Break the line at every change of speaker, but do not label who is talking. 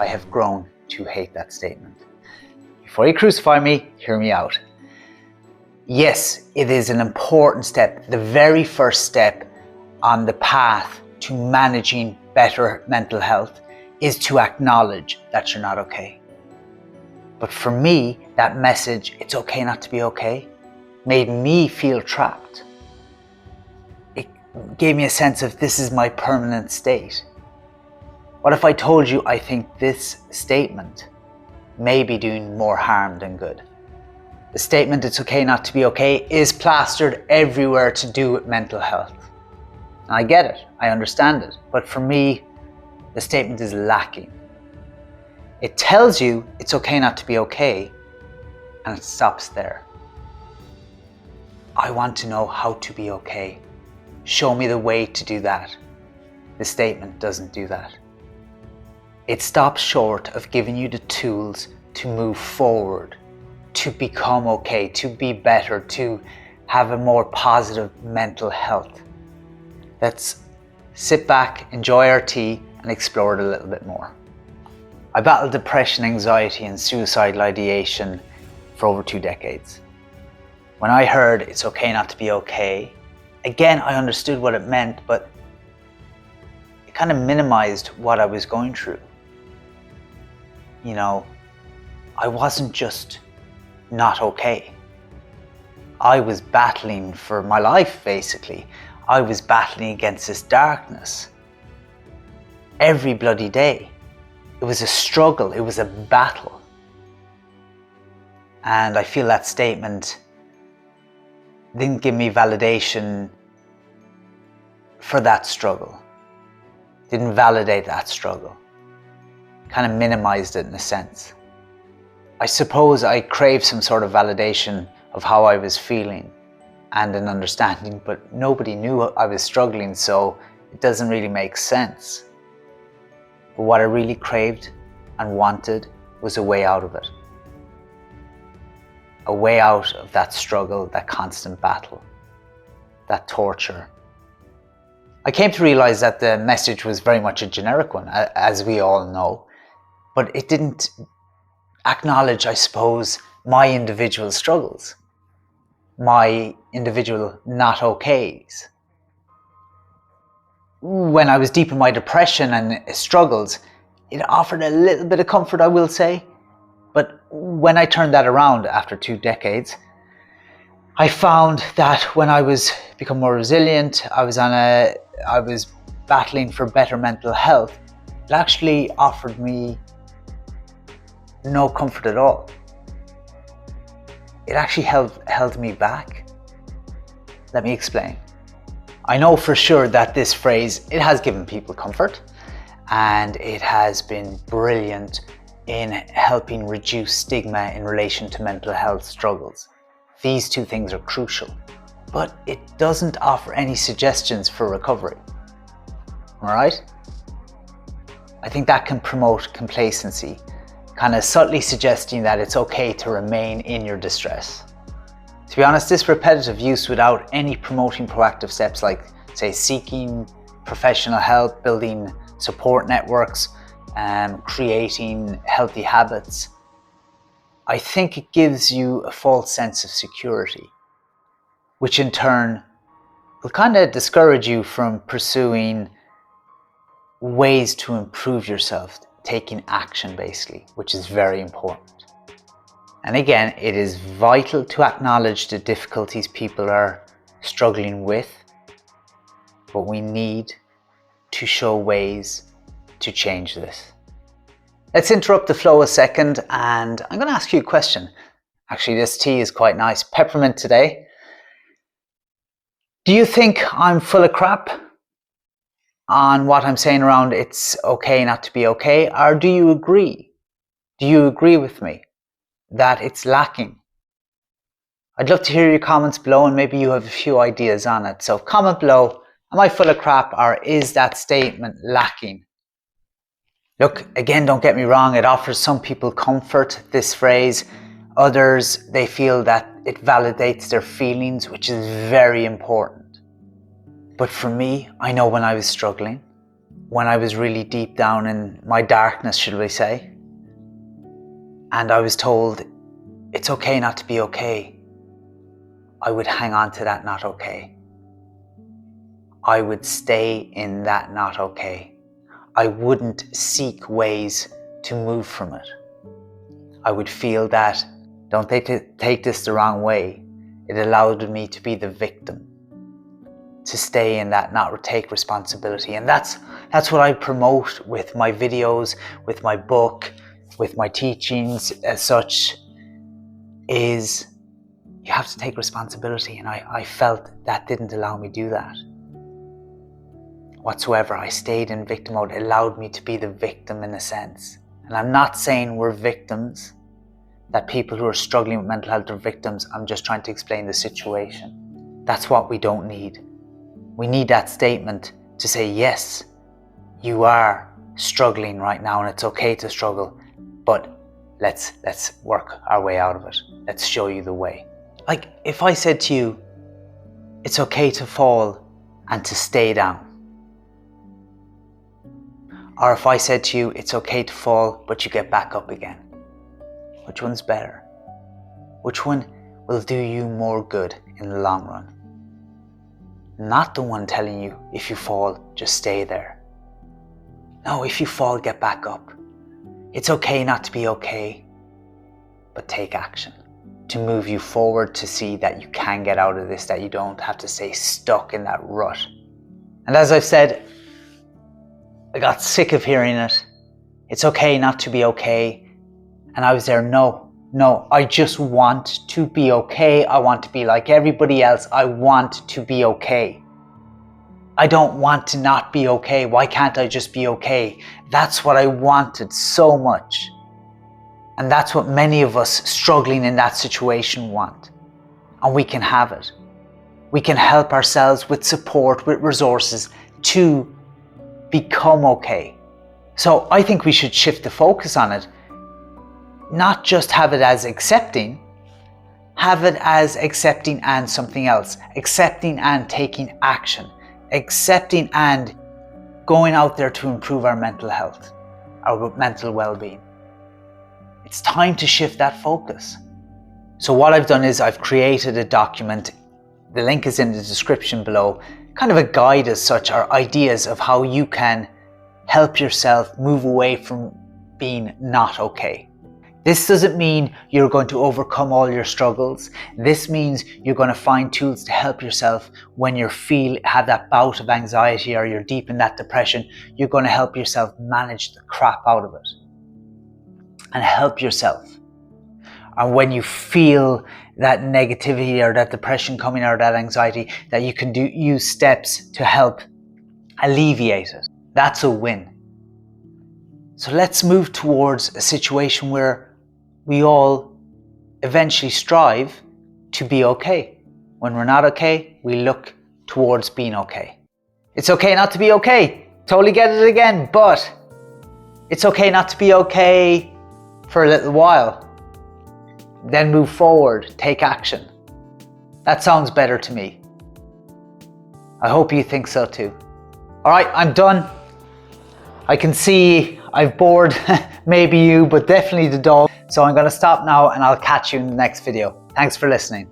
I have grown to hate that statement. Before you crucify me, hear me out. Yes, it is an important step, the very first step on the path to managing better mental health is to acknowledge that you're not okay. But for me, that message, it's okay not to be okay, made me feel trapped. It gave me a sense of this is my permanent state. What if I told you I think this statement may be doing more harm than good? The statement, it's okay not to be okay, is plastered everywhere to do with mental health. And I get it, I understand it, but for me, the statement is lacking. It tells you it's okay not to be okay, and it stops there. I want to know how to be okay. Show me the way to do that. The statement doesn't do that. It stops short of giving you the tools to move forward, to become okay, to be better, to have a more positive mental health. Let's sit back, enjoy our tea, and explore it a little bit more. I battled depression, anxiety, and suicidal ideation for over 2 decades. When I heard it's okay not to be okay, again, I understood what it meant, but it kind of minimized what I was going through. You know, I wasn't just not okay. I was battling for my life, basically. I was battling against this darkness every bloody day. It was a struggle, it was a battle. And I feel that statement didn't give me validation for that struggle. Didn't validate that struggle. Kind of minimized it in a sense. I suppose I craved some sort of validation of how I was feeling and an understanding, but nobody knew I was struggling, so it doesn't really make sense. But what I really craved and wanted was a way out of it. A way out of that struggle, that constant battle, that torture. I came to realize that the message was very much a generic one, as we all know, but it didn't acknowledge, I suppose, my individual struggles, my individual not okays. When I was deep in my depression and struggles, it offered a little bit of comfort, I will say. But when I turned that around after 2 decades, I found that when I was become more resilient, I was battling for better mental health, it actually offered me no comfort at all. It actually held me back. Let me explain. I know for sure that this phrase, it has given people comfort, and it has been brilliant in helping reduce stigma in relation to mental health struggles. These 2 things are crucial, but it doesn't offer any suggestions for recovery. All right? I think that can promote complacency, kind of subtly suggesting that it's okay to remain in your distress. To be honest, this repetitive use without any promoting proactive steps like, say, seeking professional help, building support networks, creating healthy habits, I think it gives you a false sense of security, which in turn will kind of discourage you from pursuing ways to improve yourself, taking action basically, which is very important. And again, it is vital to acknowledge the difficulties people are struggling with, but we need to show ways to change this. Let's interrupt the flow a second, and I'm going to ask you a question. Actually, this tea is quite nice. Peppermint today. Do you think I'm full of crap on what I'm saying around it's okay not to be okay? Or do you agree? Do you agree with me that it's lacking? I'd love to hear your comments below, and maybe you have a few ideas on it. So comment below, am I full of crap, or is that statement lacking? Look, again, don't get me wrong, it offers some people comfort, this phrase. Others, they feel that it validates their feelings, which is very important. But for me, I know when I was struggling, when I was really deep down in my darkness, should we say, and I was told it's okay not to be okay, I would hang on to that not okay. I would stay in that not okay. I wouldn't seek ways to move from it. I would feel that, don't take this the wrong way, it allowed me to be the victim, to stay in that, not take responsibility. And that's what I promote with my videos, with my book, with my teachings as such, is you have to take responsibility. And I felt that didn't allow me to do that whatsoever. I stayed in victim mode. It allowed me to be the victim in a sense. And I'm not saying we're victims, that people who are struggling with mental health are victims. I'm just trying to explain the situation. That's what we don't need. We need that statement to say, yes, you are struggling right now and it's okay to struggle, but let's work our way out of it. Let's show you the way. Like if I said to you, it's okay to fall and to stay down. Or if I said to you, it's okay to fall, but you get back up again. Which one's better? Which one will do you more good in the long run? Not the one telling you, if you fall, just stay there. No, if you fall, get back up. It's okay not to be okay, but take action to move you forward, to see that you can get out of this, that you don't have to stay stuck in that rut. And as I've said, I got sick of hearing it. It's okay not to be okay. And I was there, no, I just want to be okay. I want to be like everybody else. I want to be okay. I don't want to not be okay. Why can't I just be okay? That's what I wanted so much. And that's what many of us struggling in that situation want. And we can have it. We can help ourselves with support, with resources to become okay. So I think we should shift the focus on it. Not just have it as accepting, have it as accepting and something else. Accepting and taking action. Accepting and going out there to improve our mental health, our mental well-being. It's time to shift that focus. So what I've done is I've created a document. The link is in the description below. Kind of a guide as such, or ideas of how you can help yourself move away from being not okay. This doesn't mean you're going to overcome all your struggles. This means you're going to find tools to help yourself when you have that bout of anxiety or you're deep in that depression. You're going to help yourself manage the crap out of it and help yourself. And when you feel that negativity or that depression coming or that anxiety, that you can use steps to help alleviate it. That's a win. So let's move towards a situation where we all eventually strive to be okay. When we're not okay, we look towards being okay. It's okay not to be okay. Totally get it again, but it's okay not to be okay for a little while. Then move forward, take action. That sounds better to me. I hope you think so too. All right, I'm done. I can see I've bored maybe you, but definitely the dog. So I'm going to stop now and I'll catch you in the next video. Thanks for listening.